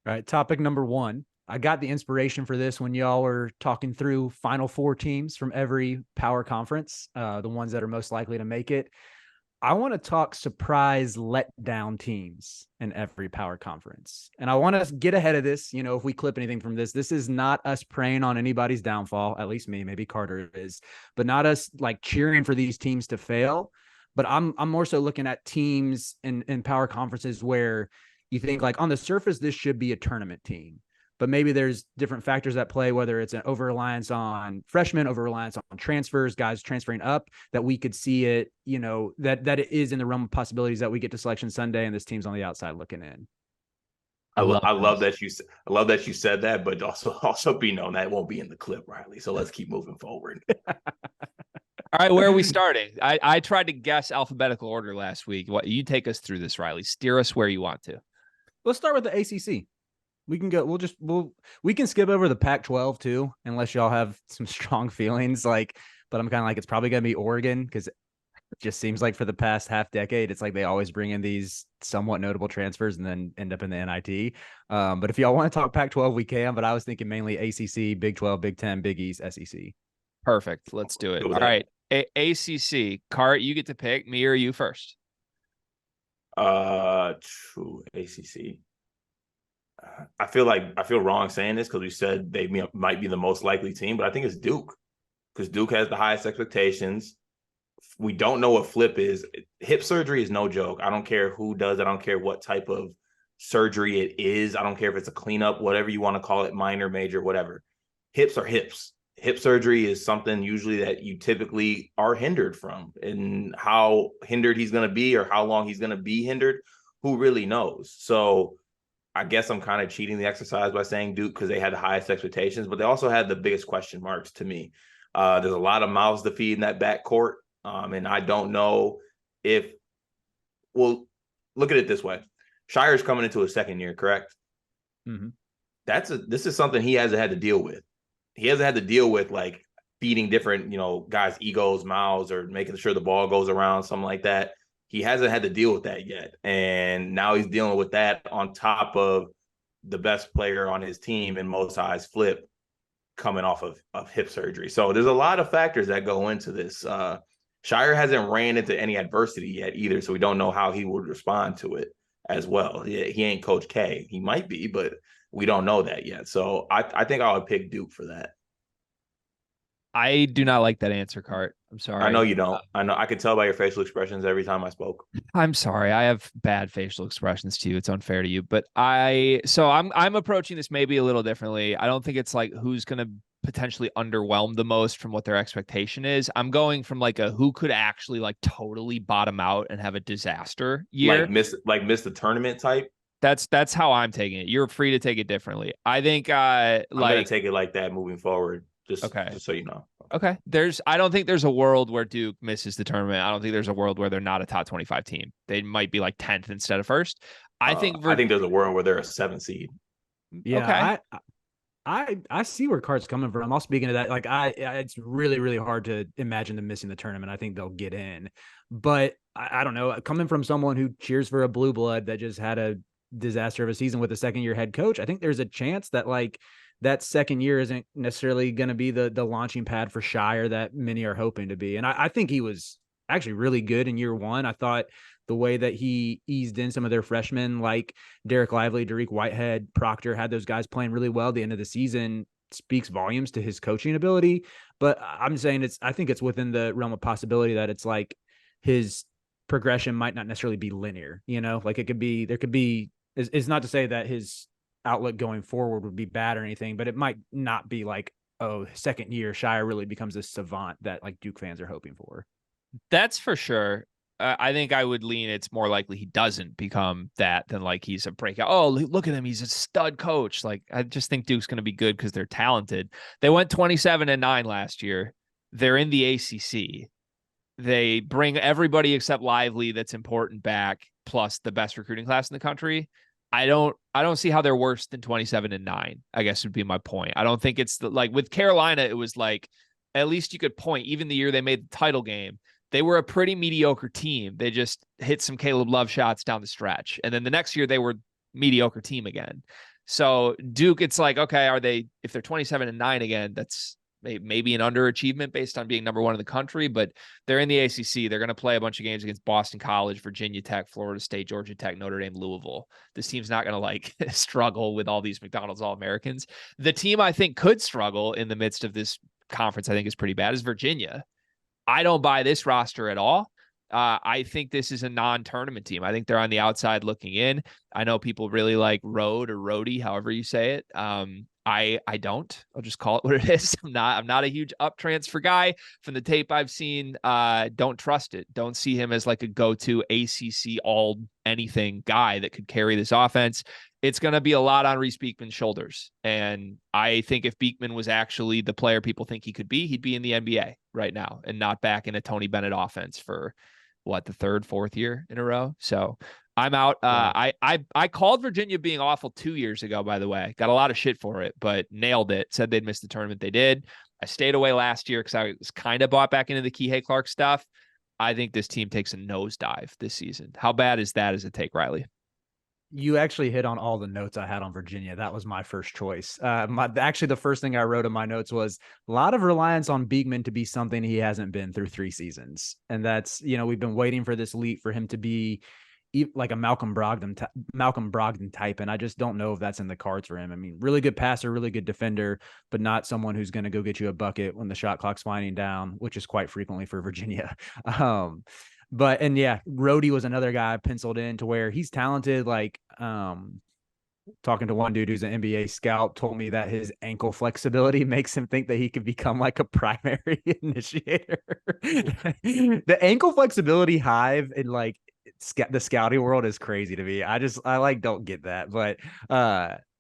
All right, topic number one. I got the inspiration for this when y'all were talking through Final Four teams from every power conference, the ones that are most likely to make it. I want to talk surprise letdown teams in every power conference. And I want to get ahead of this. You know, if we clip anything from this is not us preying on anybody's downfall, at least me, maybe Carter is, but not us like cheering for these teams to fail. But I'm more so looking at teams in power conferences where you think like on the surface, this should be a tournament team. But maybe there's different factors at play, whether it's an over reliance on freshmen, over reliance on transfers, guys transferring up, that we could see it, you know, that it is in the realm of possibilities that we get to Selection Sunday and this team's on the outside looking in. I love that you said that, but also be known that won't be in the clip, Riley. So let's keep moving forward. All right, where are we starting? I tried to guess alphabetical order last week. What you take us through this, Riley? Steer us where you want to. Let's start with the ACC. We can go. We can skip over the Pac-12 too, unless y'all have some strong feelings. Like, but I'm kind of like it's probably gonna be Oregon because it just seems like for the past half decade, it's like they always bring in these somewhat notable transfers and then end up in the NIT. But if y'all want to talk Pac-12, we can. But I was thinking mainly ACC, Big 12, Big 10, Big East, SEC. Perfect. Let's do it. All right, ACC. Cart, you get to pick me or you first. True ACC. I feel wrong saying this because we said they might be the most likely team, but I think it's Duke because Duke has the highest expectations. We don't know what flip is. Hip surgery is no joke. I don't care who does it. I don't care what type of surgery it is. I don't care if it's a cleanup, whatever you want to call it, minor, major, whatever. Hips are hips. Hip surgery is something usually that you typically are hindered from, and how hindered he's going to be or how long he's going to be hindered, who really knows? So I guess I'm kind of cheating the exercise by saying Duke because they had the highest expectations, but they also had the biggest question marks to me. There's a lot of mouths to feed in that backcourt, and I don't know if – well, look at it this way. Shire's coming into his second year, correct? Mm-hmm. This is something he hasn't had to deal with. He hasn't had to deal with, like, feeding different, guys' egos, mouths, or making sure the ball goes around, something like that. He hasn't had to deal with that yet. And now he's dealing with that on top of the best player on his team in most eyes, Flip, coming off of hip surgery. So there's a lot of factors that go into this. Shire hasn't ran into any adversity yet either, so we don't know how he would respond to it as well. He ain't Coach K. He might be, but we don't know that yet. So I think I would pick Duke for that. I do not like that answer, Cart. I'm sorry. I know you don't. I know. I could tell by your facial expressions every time I spoke. I'm sorry. I have bad facial expressions to you. It's unfair to you. But I'm approaching this maybe a little differently. I don't think it's like who's going to potentially underwhelm the most from what their expectation is. I'm going from like a who could actually like totally bottom out and have a disaster year. Like miss the tournament type. That's how I'm taking it. You're free to take it differently. I think I'm gonna take it like that moving forward. Just so you know. Okay. I don't think there's a world where Duke misses the tournament. I don't think there's a world where they're not a top 25 team. They might be like 10th instead of first. I think there's a world where they're a 7th seed. Yeah. Okay. I see where Cart's coming from. I'm also speaking to that. Like it's really, really hard to imagine them missing the tournament. I think they'll get in, but I don't know, coming from someone who cheers for a blue blood that just had a disaster of a season with a second-year head coach, I think there's a chance that like that second year isn't necessarily going to be the launching pad for Shire that many are hoping to be. And I think he was actually really good in year one. I thought the way that he eased in some of their freshmen like Derek Lively, Dariq Whitehead, Proctor, had those guys playing really well at the end of the season speaks volumes to his coaching ability. But I'm saying I think it's within the realm of possibility that it's like his progression might not necessarily be linear, like there could be, it's not to say that his outlook going forward would be bad or anything, but it might not be like, oh, second year Shire really becomes this savant that like Duke fans are hoping for. That's for sure. I think I would lean it's more likely he doesn't become that than like he's a breakout. Oh, look at him. He's a stud coach. Like, I just think Duke's going to be good because they're talented. They went 27-9 last year. They're in the ACC. They bring everybody except Lively that's important back, plus the best recruiting class in the country. I don't see how they're worse than 27-9, I guess would be my point. I don't think it's like with Carolina, it was like, at least you could point, even the year they made the title game, they were a pretty mediocre team. They just hit some Caleb Love shots down the stretch. And then the next year they were mediocre team again. So Duke, it's like, okay, if they're 27-9 again, that's maybe an underachievement based on being number one in the country, but they're in the ACC. They're going to play a bunch of games against Boston College, Virginia Tech, Florida State, Georgia Tech, Notre Dame, Louisville. This team's not going to like struggle with all these McDonald's All-Americans. The team I think could struggle in the midst of this conference, I think is pretty bad, is Virginia. I don't buy this roster at all. I think this is a non-tournament team. I think they're on the outside looking in. I know people really like Road or Rody, however you say it. I don't. I'll just call it what it is. I'm not a huge up transfer guy. From the tape I've seen, don't trust it. Don't see him as like a go-to ACC all anything guy that could carry this offense. It's going to be a lot on Reese Beekman's shoulders. And I think if Beekman was actually the player people think he could be, he'd be in the NBA right now and not back in a Tony Bennett offense for the third, fourth year in a row. So I'm out. I called Virginia being awful 2 years ago, by the way. Got a lot of shit for it, but nailed it. Said they'd miss the tournament. They did. I stayed away last year because I was kind of bought back into the Kihei Clark stuff. I think this team takes a nosedive this season. How bad is that as a take, Riley? You actually hit on all the notes I had on Virginia. That was my first choice. Actually, the first thing I wrote in my notes was a lot of reliance on Beekman to be something he hasn't been through 3 seasons. And that's, we've been waiting for this leap for him to be like a Malcolm Brogdon type. And I just don't know if that's in the cards for him. I mean, really good passer, really good defender, but not someone who's going to go get you a bucket when the shot clock's winding down, which is quite frequently for Virginia. And yeah, Rody was another guy penciled in to where he's talented. Like, talking to one dude who's an NBA scout told me that his ankle flexibility makes him think that he could become like a primary initiator. The ankle flexibility hive in like the scouting world is crazy to me. I don't get that, but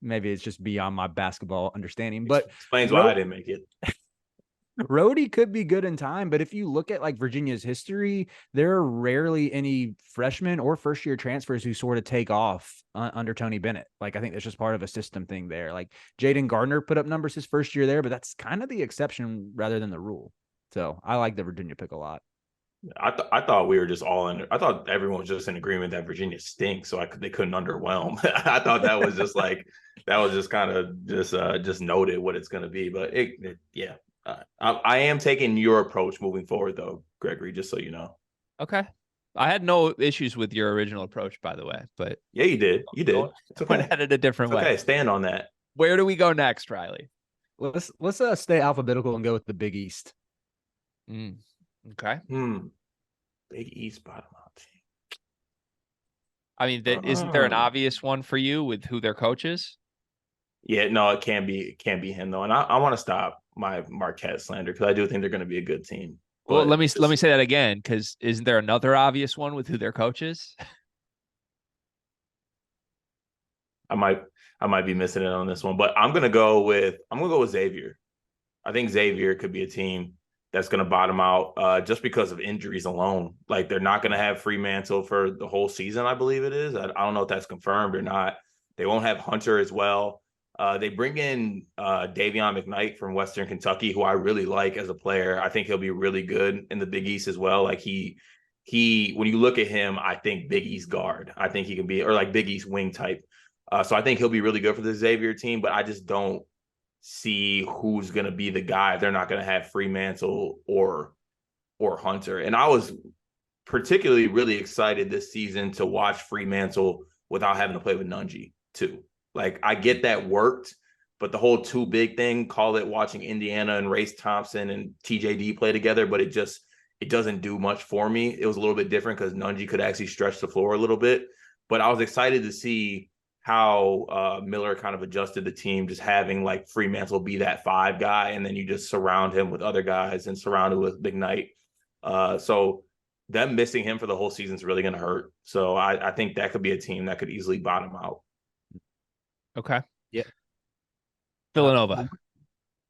maybe it's just beyond my basketball understanding. But explains why I didn't make it. Rody could be good in time, but if you look at like Virginia's history, there are rarely any freshmen or first-year transfers who sort of take off under Tony Bennett. Like, I think that's just part of a system thing there. Like, Jaden Gardner put up numbers his first year there, but that's kind of the exception rather than the rule. So I like the Virginia pick a lot. I thought we were just all in. I thought everyone was just in agreement that Virginia stinks, so they couldn't underwhelm. I thought that was just like kind of just noted what it's going to be. But yeah. I am taking your approach moving forward, though, Gregory, just so you know. Okay. I had no issues with your original approach, by the way, but yeah, you did. You did. Went at it a different way. Okay, stand on that. Where do we go next, Riley? Let's stay alphabetical and go with the Big East. Okay. Big East bottom out team. I mean, isn't there an obvious one for you with who their coach is? Yeah, no, it can't be him though, and I want to stop my Marquette slander because I do think they're going to be a good team. Well, let me say that again, because isn't there another obvious one with who their coach is? I might be missing it on this one, but I'm gonna go with Xavier. I think Xavier could be a team that's going to bottom out just because of injuries alone. Like, they're not going to have Fremantle for the whole season, I believe it is. I don't know if that's confirmed or not. They won't have Hunter as well. They bring in Davion McKnight from Western Kentucky, who I really like as a player. I think he'll be really good in the Big East as well. Like, he when you look at him, I think Big East guard. I think he can be, or like Big East wing type. So I think he'll be really good for the Xavier team, but I just don't see who's going to be the guy. They're not going to have Fremantle or Hunter. And I was particularly really excited this season to watch Fremantle without having to play with Nunji too. Like, I get that worked, but the whole too big thing, call it watching Indiana and Race Thompson and TJD play together, but it doesn't do much for me. It was a little bit different because Nunji could actually stretch the floor a little bit, but I was excited to see how Miller kind of adjusted the team, just having like Fremantle be that 5 guy, and then you just surround him with other guys and surround him with McKnight. So them missing him for the whole season is really going to hurt. So I think that could be a team that could easily bottom out. Okay. Yeah. Villanova.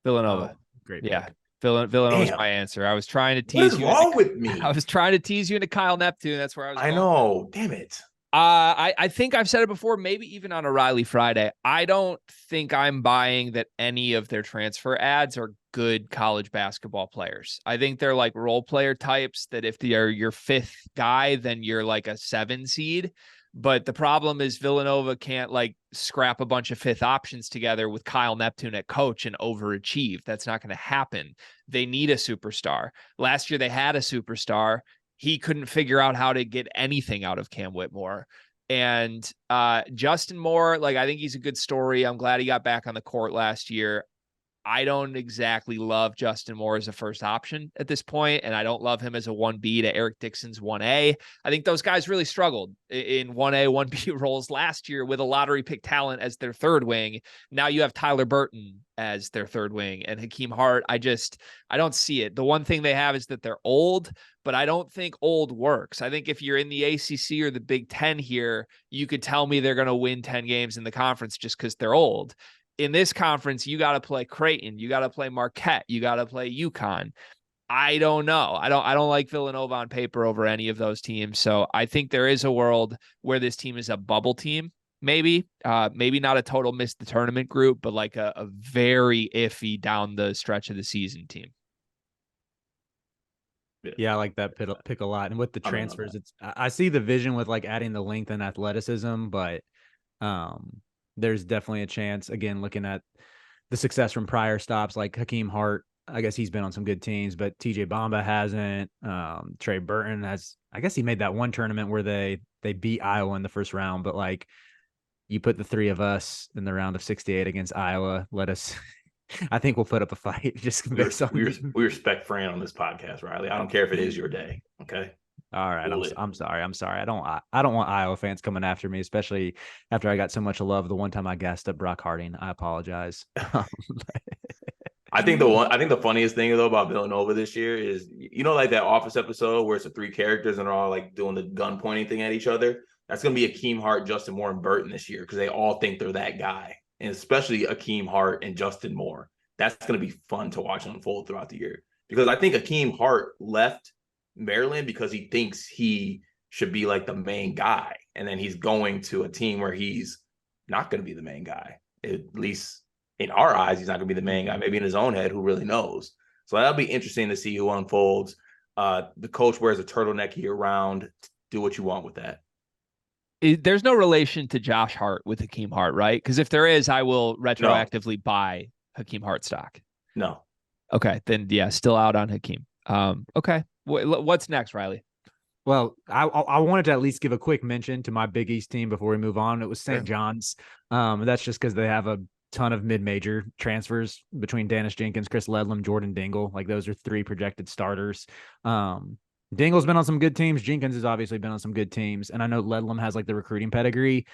Oh, great. Yeah. Villanova was my answer. I was trying to tease you. What is wrong with me? I was trying to tease you into Kyle Neptune. That's where I was going. I know. Damn it. I think I've said it before, maybe even on a Riley Friday. I don't think I'm buying that any of their transfer ads are good college basketball players. I think they're like role player types that if they're your 5th guy, then you're like a 7 seed. But the problem is Villanova can't like scrap a bunch of fifth options together with Kyle Neptune at coach and overachieve. That's not going to happen. They need a superstar. Last year they had a superstar. He couldn't figure out how to get anything out of Cam Whitmore. And Justin Moore, like, I think he's a good story. I'm glad he got back on the court last year. I don't exactly love Justin Moore as a first option at this point, and I don't love him as a 1B to Eric Dixon's 1A. I think those guys really struggled in 1A, 1B roles last year with a lottery pick talent as their third wing. Now you have Tyler Burton as their third wing and Hakeem Hart. I don't see it. The one thing they have is that they're old, but I don't think old works. I think if you're in the ACC or the Big Ten here, you could tell me they're going to win 10 games in the conference just because they're old. In this conference, you got to play Creighton, you got to play Marquette, you got to play UConn. I don't know. I don't like Villanova on paper over any of those teams. So I think there is a world where this team is a bubble team. Maybe not a total miss the tournament group, but like a very iffy down the stretch of the season team. Yeah, I like that pick a lot. And with the transfers, I see the vision with like adding the length and athleticism, but there's definitely a chance, again, looking at the success from prior stops like Hakeem Hart. I guess he's been on some good teams, but TJ Bamba hasn't. Trey Burton has, I guess he made that one tournament where they beat Iowa in the first round, but like you put the three of us in the round of 68 against Iowa, I think we'll put up a fight. Just we respect Fran on this podcast, Riley. I don't care if it is your day. Okay. All right. I'm sorry. I don't want Iowa fans coming after me, especially after I got so much love the one time I gassed up Brock Harding. I apologize. I think the funniest thing though about Villanova this year is, like that Office episode where it's the three characters and they're all like doing the gun pointing thing at each other. That's going to be Akeem Hart, Justin Moore, and Burton this year because they all think they're that guy, and especially Akeem Hart and Justin Moore. That's going to be fun to watch unfold throughout the year because I think Akeem Hart left Maryland because he thinks he should be like the main guy, and then he's going to a team where he's not going to be the main guy. At least in our eyes, he's not going to be the main guy. Maybe in his own head, who really knows? So that'll be interesting to see who unfolds. The coach wears a turtleneck year round. Do what you want with that. There's no relation to Josh Hart with Hakeem Hart, right? Because if there is, I will retroactively buy Hakeem Hart stock. No. Okay, then yeah, still out on Hakeem. Okay. What's next, Riley? Well, I wanted to at least give a quick mention to my Big East team before we move on. It was St. John's. That's just because they have a ton of mid-major transfers between Dennis Jenkins, Chris Ledlam, Jordan Dingle. Like those are three projected starters. Dingle's been on some good teams. Jenkins has obviously been on some good teams. And I know Ledlam has like the recruiting pedigree,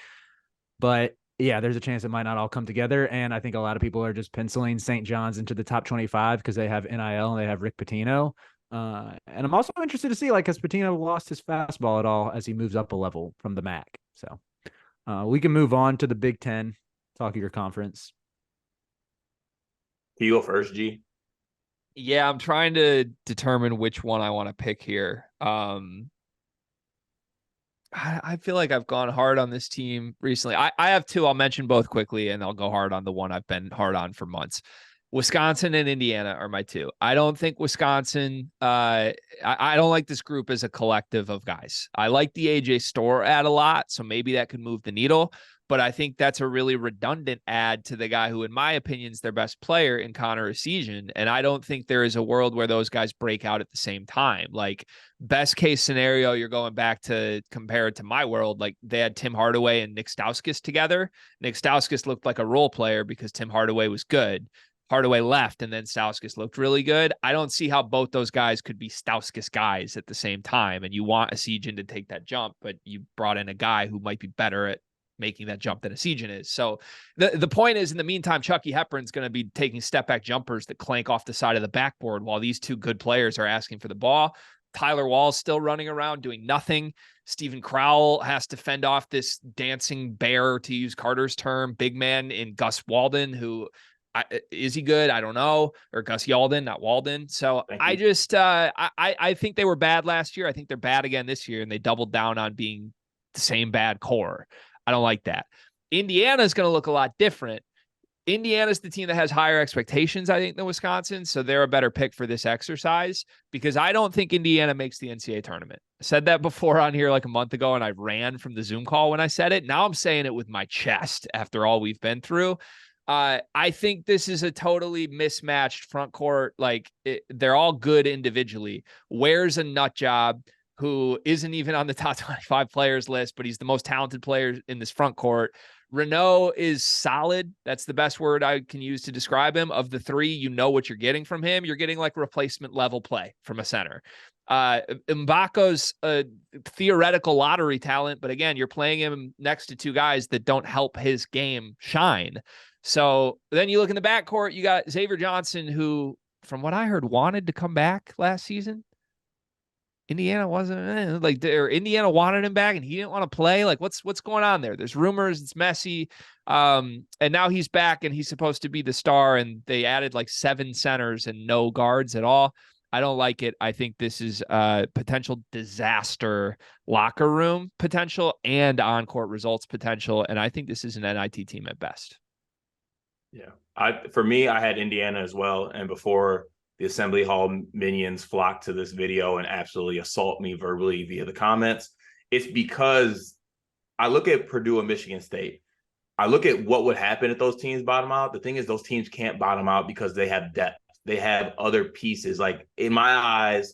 but yeah, there's a chance it might not all come together. And I think a lot of people are just penciling St. John's into the top 25 because they have NIL and they have Rick Pitino. And I'm also interested to see, like, has Pitino lost his fastball at all as he moves up a level from the MAC? So we can move on to the Big Ten, talk of your conference. Can you go first, G? Yeah, I'm trying to determine which one I want to pick here. I feel like I've gone hard on this team recently. I have two. I'll mention both quickly, and I'll go hard on the one I've been hard on for months. Wisconsin and Indiana are my two. I don't think Wisconsin, I don't like this group as a collective of guys. I like the AJ Storr ad a lot, so maybe that could move the needle. But I think that's a really redundant ad to the guy who, in my opinion, is their best player in Connor Essegian. And I don't think there is a world where those guys break out at the same time. Like, best case scenario, you're going back to compare it to my world. Like, they had Tim Hardaway and Nick Stauskas together. Nick Stauskas looked like a role player because Tim Hardaway was good. Hardaway left, and then Stauskas looked really good. I don't see how both those guys could be Stauskas guys at the same time. And you want Essegian to take that jump, but you brought in a guy who might be better at making that jump than Essegian is. So the point is, in the meantime, Chucky Hepburn's going to be taking step back jumpers that clank off the side of the backboard while these two good players are asking for the ball. Tyler Wall's still running around doing nothing. Stephen Crowell has to fend off this dancing bear, to use Carter's term, big man in Gus Walden, who is he good? I don't know. Or Gus Yalden, not Walden. So I just, I think they were bad last year. I think they're bad again this year, and they doubled down on being the same bad core. I don't like that. Indiana is going to look a lot different. Indiana's the team that has higher expectations, I think, than Wisconsin. So they're a better pick for this exercise because I don't think Indiana makes the NCAA tournament. I said that before on here like a month ago, and I ran from the Zoom call when I said it. Now I'm saying it with my chest after all we've been through. I think this is a totally mismatched front court. They're all good individually. Where's a nut job who isn't even on the top 25 players list, but he's the most talented player in this front court. Renault is solid. That's the best word I can use to describe him. Of the three, you know what you're getting from him. You're getting like replacement level play from a center. Mbako's a theoretical lottery talent, but again, you're playing him next to two guys that don't help his game shine. So then you look in the backcourt, you got Xavier Johnson, who, from what I heard, wanted to come back last season. Indiana wasn't or Indiana wanted him back and he didn't want to play. Like what's going on there? There's rumors, it's messy. And now he's back and he's supposed to be the star, and they added like 7 centers and no guards at all. I don't like it. I think this is a potential disaster locker room potential and on-court results potential. And I think this is an NIT team at best. Yeah. For me, I had Indiana as well. And before the Assembly Hall minions flock to this video and absolutely assault me verbally via the comments, it's because I look at Purdue and Michigan State. I look at what would happen if those teams bottom out. The thing is, those teams can't bottom out because they have depth. They have other pieces. Like, in my eyes,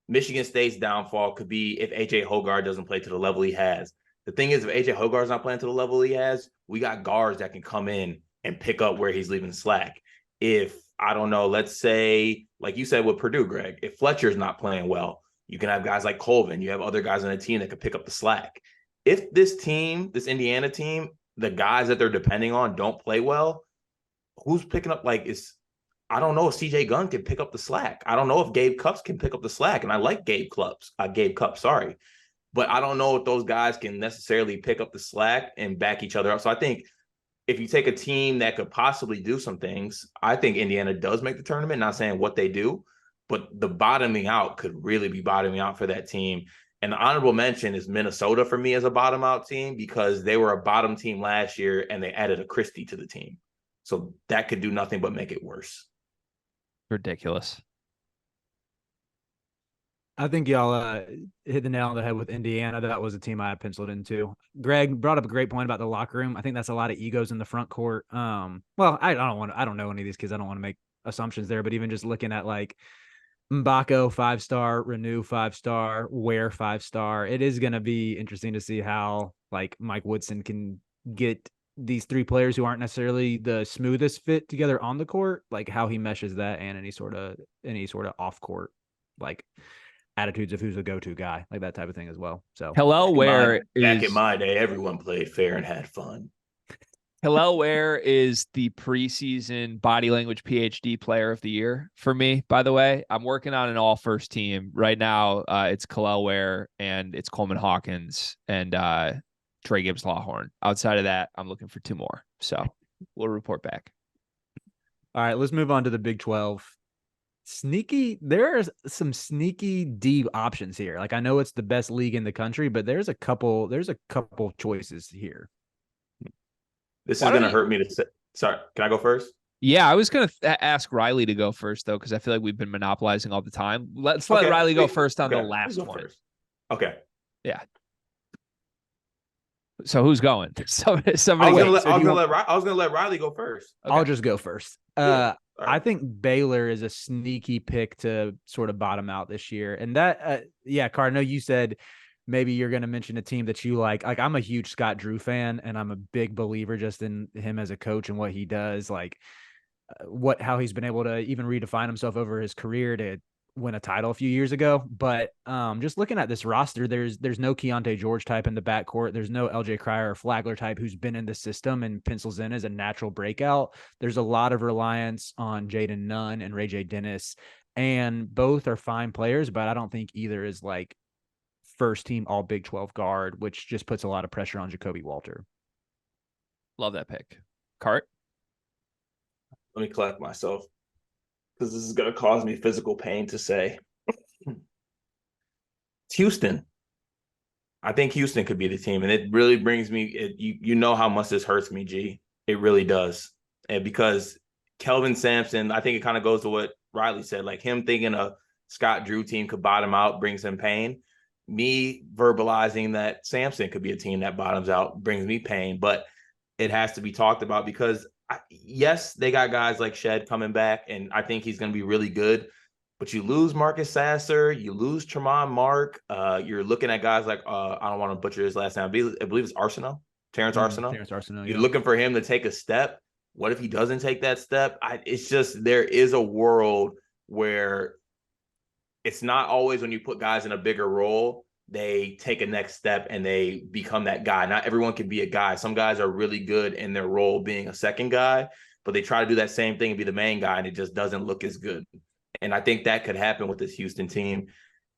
Michigan State's downfall could be if A.J. Hogarth doesn't play to the level he has. The thing is, if A.J. Hogarth's not playing to the level he has, we got guards that can come in and pick up where he's leaving slack. If, I don't know, let's say, like you said with Purdue, Greg, if Fletcher's not playing well, you can have guys like Colvin. You have other guys on the team that can pick up the slack. If this team, this Indiana team, the guys that they're depending on don't play well, who's picking up? I don't know if CJ Gunn can pick up the slack. I don't know if Gabe Cups can pick up the slack. And I like Gabe Cups, but I don't know if those guys can necessarily pick up the slack and back each other up. So I think if you take a team that could possibly do some things, I think Indiana does make the tournament. Not saying what they do, but the bottoming out could really be bottoming out for that team. And the honorable mention is Minnesota for me as a bottom out team, because they were a bottom team last year and they added a Christie to the team. So that could do nothing but make it worse. Ridiculous. I think y'all hit the nail on the head with Indiana. That was a team I had penciled into. Greg brought up a great point about the locker room. I think that's a lot of egos in the front court. Well, I don't know any of these kids. I don't want to make assumptions there, but even just looking at like Mbako 5-star, Renew 5-star, Ware 5-star, it is going to be interesting to see how like Mike Woodson can get these 3 players who aren't necessarily the smoothest fit together on the court, like how he meshes that and any sort of off court like attitudes of who's the go-to guy, like that type of thing as well. So Hillel Ware back in my day, everyone played fair and had fun. Hillel Ware is the preseason body language PhD player of the year for me, by the way. I'm working on an all first team right now. It's Hillel Ware and it's Coleman Hawkins and Trey Gibbs Lawhorn. Outside of that, I'm looking for 2 more. So we'll report back. All right, let's move on to the Big 12. Sneaky, there's some sneaky deep options here. Like, I know it's the best league in the country, but there's a couple choices here. This is going to hurt me to say. Sorry, can I go first? Yeah, I was going to ask Riley to go first, though, because I feel like we've been monopolizing all the time. Let Riley go first on the last one. First. Okay. Yeah. So who's going? Somebody. I was going to let Riley go first. Okay. I'll just go first. Right. I think Baylor is a sneaky pick to sort of bottom out this year. And that, Car, I know you said maybe you're going to mention a team that you like. Like, I'm a huge Scott Drew fan, and I'm a big believer just in him as a coach and what he does, like how he's been able to even redefine himself over his career to win a title a few years ago. But just looking at this roster, there's no Keontae George type in the backcourt. There's no LJ Cryer or Flagler type who's been in the system and pencils in as a natural breakout. There's a lot of reliance on Jaden Nunn and Ray J. Dennis, and both are fine players, but I don't think either is like first team all Big 12 guard, which just puts a lot of pressure on Jacoby Walter. Love that pick. Cart? Let me collect myself, because this is going to cause me physical pain to say. It's Houston. I think Houston could be the team, and it really brings me. You know how much this hurts me, G. It really does. And because Kelvin Sampson, I think it kind of goes to what Riley said, like him thinking a Scott Drew team could bottom out brings him pain. Me verbalizing that Sampson could be a team that bottoms out brings me pain, but it has to be talked about because yes, they got guys like Shed coming back, and I think he's going to be really good. But you lose Marcus Sasser, you lose Tremont Mark. You're looking at guys like I don't want to butcher his last name. I believe it's Arsenault, Terrence Arsenault. Terrence Arsenault. You're looking for him to take a step. What if he doesn't take that step? It's just there is a world where it's not always when you put guys in a bigger role, they take a next step and they become that guy. Not everyone can be a guy. Some guys are really good in their role being a second guy, but they try to do that same thing and be the main guy, and it just doesn't look as good. And I think that could happen with this Houston team.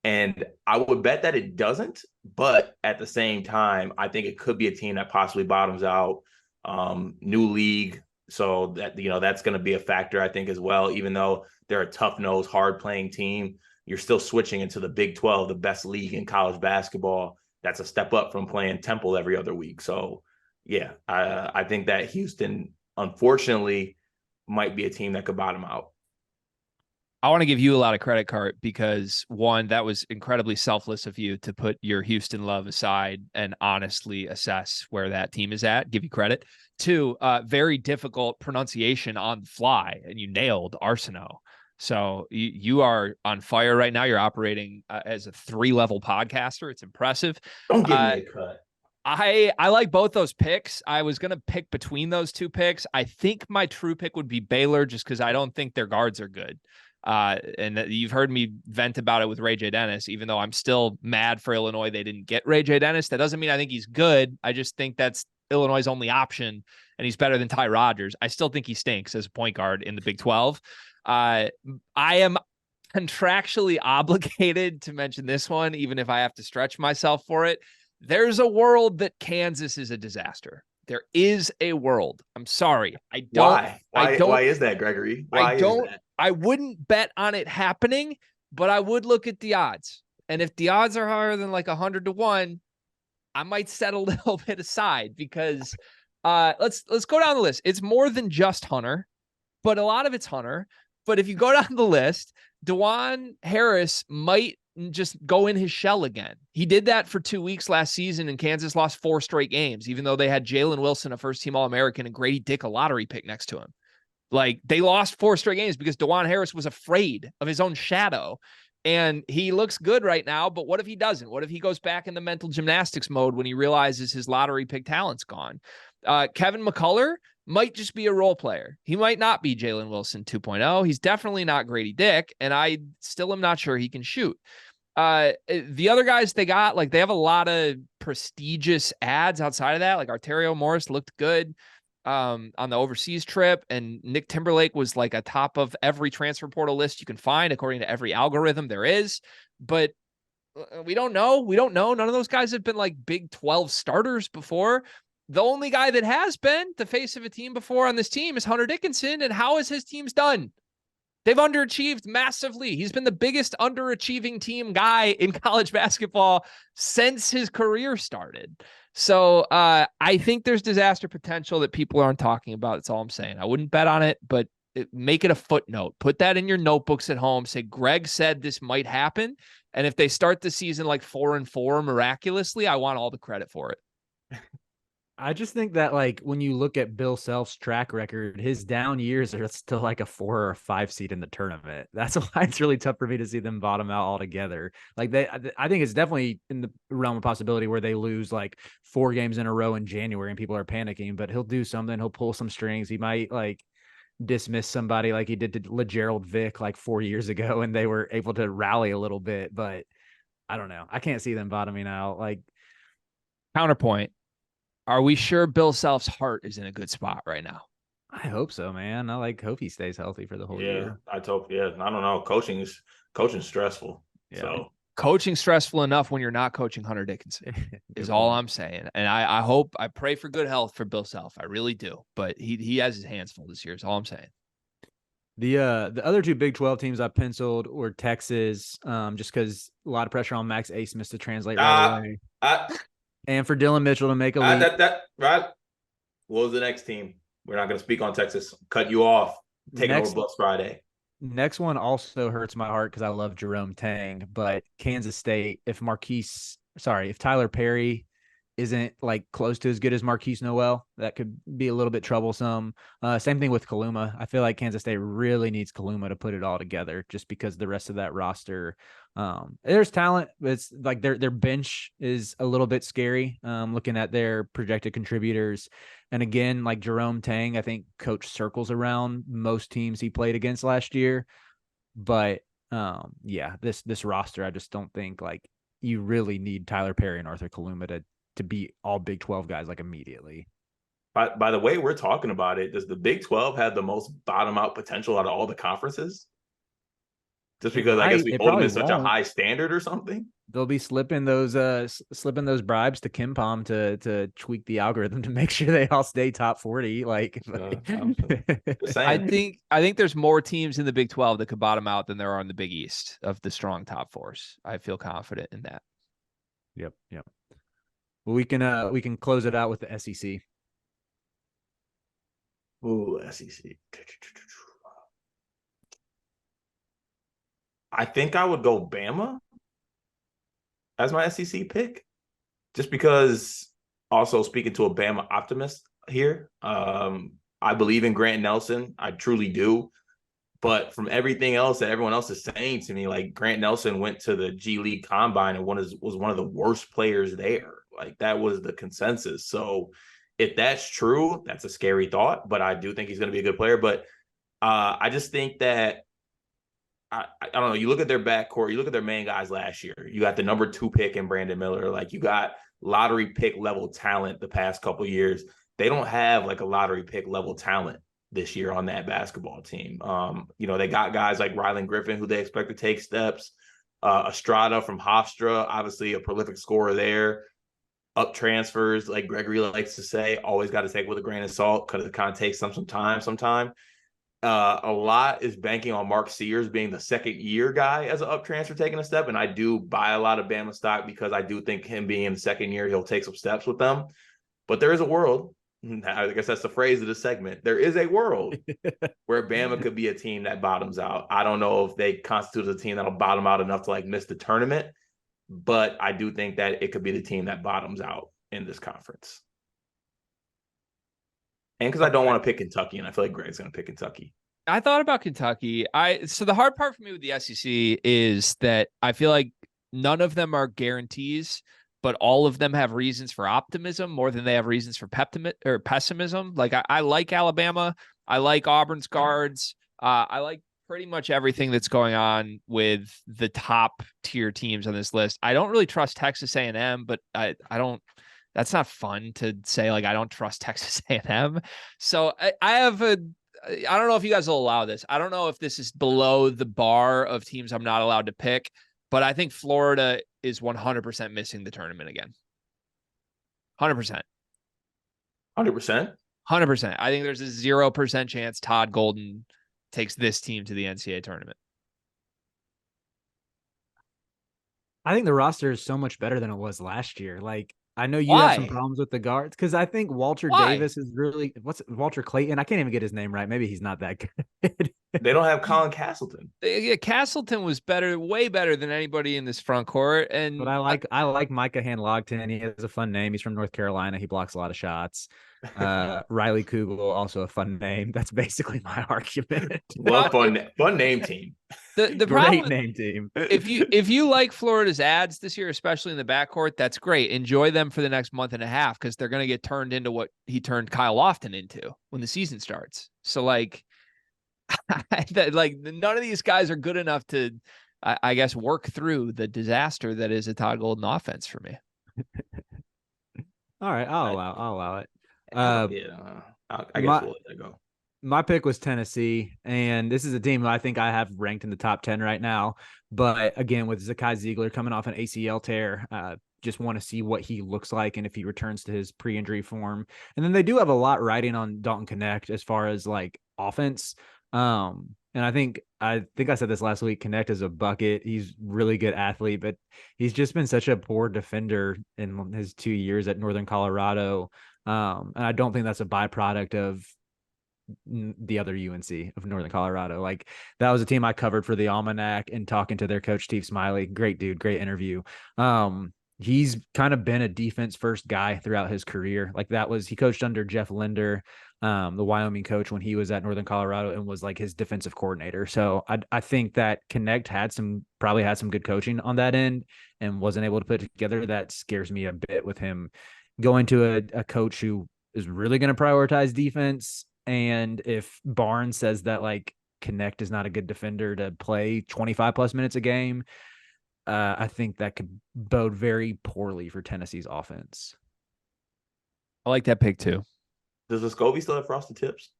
And I would bet that it doesn't, but at the same time, I think it could be a team that possibly bottoms out. New league. So that, that's going to be a factor, I think, as well. Even though they're a tough-nosed, hard-playing team, you're still switching into the Big 12, the best league in college basketball. That's a step up from playing Temple every other week. So, yeah, I think that Houston, unfortunately, might be a team that could bottom out. I want to give you a lot of credit, Cart, because one, that was incredibly selfless of you to put your Houston love aside and honestly assess where that team is at. Give you credit. Two, very difficult pronunciation on the fly, and you nailed Arsenault. So you are on fire right now. You're operating as a 3-level podcaster. It's impressive. Don't give me a cut. I like both those picks. I was going to pick between those two picks. I think my true pick would be Baylor just because I don't think their guards are good. And you've heard me vent about it with Ray J. Dennis, even though I'm still mad for Illinois they didn't get Ray J. Dennis. That doesn't mean I think he's good. I just think that's Illinois' only option, and he's better than Ty Rodgers. I still think he stinks as a point guard in the Big 12. I am contractually obligated to mention this one, even if I have to stretch myself for it. There's a world that Kansas is a disaster. There is a world. I'm sorry. I don't. Why is that, Gregory? Why is that? I wouldn't bet on it happening, but I would look at the odds. And if the odds are higher than like 100-1, I might set a little bit aside because let's go down the list. It's more than just Hunter, but a lot of it's Hunter. But if you go down the list, DeJuan Harris might just go in his shell again. He did that for 2 weeks last season, and Kansas lost 4 straight games, even though they had Jalen Wilson, a first-team All-American, and Grady Dick, a lottery pick next to him. Like, they lost 4 straight games because DeJuan Harris was afraid of his own shadow. And he looks good right now, but what if he doesn't? What if he goes back in the mental gymnastics mode when he realizes his lottery pick talent's gone? Kevin McCullough might just be a role player. He might not be Jalen Wilson 2.0. He's definitely not Grady Dick, and I still am not sure he can shoot. The other guys they got, like, they have a lot of prestigious ads outside of that. Like, Arterio Morris looked good on the overseas trip, and Nick Timberlake was like a top of every transfer portal list you can find according to every algorithm there is. But we don't know. None of those guys have been like Big 12 starters before. The only guy that has been the face of a team before on this team is Hunter Dickinson. And how has his teams done? They've underachieved massively. He's been the biggest underachieving team guy in college basketball since his career started. So I think there's disaster potential that people aren't talking about. That's all I'm saying. I wouldn't bet on it, but make it a footnote. Put that in your notebooks at home. Say, Greg said this might happen. And if they start the season like 4-4 miraculously, I want all the credit for it. I just think that, like, when you look at Bill Self's track record, his down years are still like a 4 or a 5 seed in the tournament. That's why it's really tough for me to see them bottom out altogether. Like, I think it's definitely in the realm of possibility where they lose like 4 games in a row in January and people are panicking, but he'll do something. He'll pull some strings. He might like dismiss somebody like he did to LeGerald Vick like 4 years ago, and they were able to rally a little bit, but I don't know. I can't see them bottoming out. Like, counterpoint. Are we sure Bill Self's heart is in a good spot right now? I hope so, man. I hope he stays healthy for the whole year. I hope. Yeah, I don't know. Coaching's stressful. Yeah. So coaching stressful enough when you're not coaching Hunter Dickinson is all I'm saying. And I pray for good health for Bill Self. I really do. But he has his hands full this year is all I'm saying. The other 2 Big 12 teams I penciled were Texas, just because a lot of pressure on Max Abmas to translate right away. And for Dylan Mitchell to make a leap. Right. What was the next team? We're not going to speak on Texas. Cut you off. Taking over Next Bucks Friday. next one also hurts my heart because I love Jerome Tang, but Kansas State, if Tyler Perry isn't like close to as good as Marquise Noel, that could be a little bit troublesome. Same thing with Kaluma. I feel like Kansas State really needs Kaluma to put it all together just because the rest of that roster, there's talent, but it's like their bench is a little bit scary. Looking at their projected contributors. And again, like Jerome Tang, I think coach circles around most teams he played against last year. But yeah, this roster, I just don't think like you really need Tyler Perry and Arthur Kaluma to beat all Big 12 guys like immediately. By the way we're talking about it, does the Big 12 have the most bottom out potential out of all the conferences? Just because I guess we hold them in such a high standard or something? They'll be slipping those bribes to Kim Pom to tweak the algorithm to make sure they all stay top 40. Like I think there's more teams in the Big 12 that could bottom out than there are in the Big East of the strong top fours. I feel confident in that. Yep. Well, we can close it out with the SEC. Ooh, SEC. I think I would go Bama as my SEC pick, just because. Also, speaking to a Bama optimist here, I believe in Grant Nelson. I truly do. But from everything else that everyone else is saying to me, like Grant Nelson went to the G League Combine and was one of the worst players there. Like that was the consensus. So if that's true, that's a scary thought. But I do think he's going to be a good player. But I just think that I don't know. You look at their backcourt, you look at their main guys last year. You got the number 2 pick in Brandon Miller. Like you got lottery pick level talent the past couple of years. They don't have like a lottery pick level talent this year on that basketball team. They got guys like Rylan Griffin, who they expect to take steps. Estrada from Hofstra, obviously a prolific scorer there. Up transfers, like Gregory likes to say, always got to take with a grain of salt because it kind of takes some time. A lot is banking on Mark Sears being the second year guy as an up transfer taking a step. And I do buy a lot of Bama stock because I do think him being in the second year, he'll take some steps with them. But there is a world, I guess that's the phrase of the segment. There is a world where Bama could be a team that bottoms out. I don't know if they constitute a team that'll bottom out enough to like miss the tournament, but I do think that it could be the team that bottoms out in this conference. And because I don't want to pick Kentucky, and I feel like Greg's going to pick Kentucky. I thought about Kentucky. So the hard part for me with the SEC is that I feel like none of them are guarantees, but all of them have reasons for optimism more than they have reasons for pessimism. Like I like Alabama. I like Auburn's guards. I like pretty much everything that's going on with the top tier teams on this list. I don't really trust Texas A&M, but I don't. That's not fun to say. Like I don't trust Texas A&M. So I don't know if you guys will allow this. I don't know if this is below the bar of teams I'm not allowed to pick, but I think Florida is 100% missing the tournament again. 100%. 100%? 100%. I think there's a 0% chance Todd Golden takes this team to the NCAA tournament. I think the roster is so much better than it was last year. Like, I know you have some problems with the guards because I think Walter Davis is really Walter Clayton. I can't even get his name right. Maybe he's not that good. They don't have Colin Castleton. Yeah, Castleton was better, way better than anybody in this front court. But I like Micah Hanlogton. He has a fun name. He's from North Carolina. He blocks a lot of shots. Riley Kugel, also a fun name. That's basically my argument. Well, fun name team. The great name team. If you like Florida's ads this year, especially in the backcourt, that's great. Enjoy them for the next month and a half because they're going to get turned into what he turned Kyle Lofton into when the season starts. So like none of these guys are good enough to, I guess, work through the disaster that is a Todd Golden offense for me. All right, I'll allow it. I guess we'll let that go. My pick was Tennessee, and this is a team I think I have ranked in the top 10 right now. But again, with Zakai Ziegler coming off an ACL tear, just want to see what he looks like and if he returns to his pre-injury form. And then they do have a lot riding on Dalton Connect as far as like offense. And I think I said this last week, Connect is a bucket. He's really good athlete, but he's just been such a poor defender in his 2 years at Northern Colorado. And I don't think that's a byproduct of the other UNC of Northern Colorado. Like that was a team I covered for the Almanac and talking to their coach, Steve Smiley. Great dude, great interview. He's kind of been a defense first guy throughout his career. Like he coached under Jeff Linder, the Wyoming coach when he was at Northern Colorado and was like his defensive coordinator. So I think that Connect probably had some good coaching on that end and wasn't able to put it together. That scares me a bit with him going to a coach who is really going to prioritize defense. And if Barnes says that like Connect is not a good defender to play 25 plus minutes a game, I think that could bode very poorly for Tennessee's offense. I like that pick too. Does Vescovi still have frosted tips?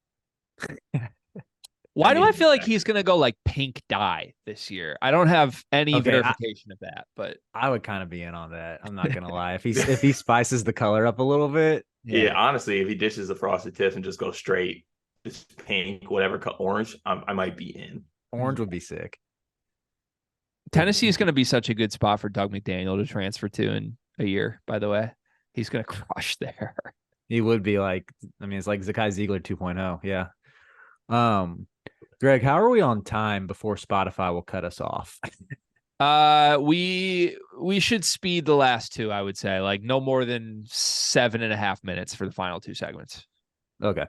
Why do I feel like he's going to go like pink dye this year? I don't have any verification of that, but I would kind of be in on that. I'm not going to lie. If he spices the color up a little bit. Yeah, honestly, if he dishes the frosted tips and just goes straight, just pink, whatever, orange, I might be in. Orange would be sick. Tennessee is going to be such a good spot for Doug McDaniel to transfer to in a year, by the way. He's going to crush there. He would be like, I mean, it's like Zakai Ziegler 2.0. Yeah. Greg, how are we on time before Spotify will cut us off? We should speed the last two, I would say, like no more than 7.5 minutes for the final two segments. Okay.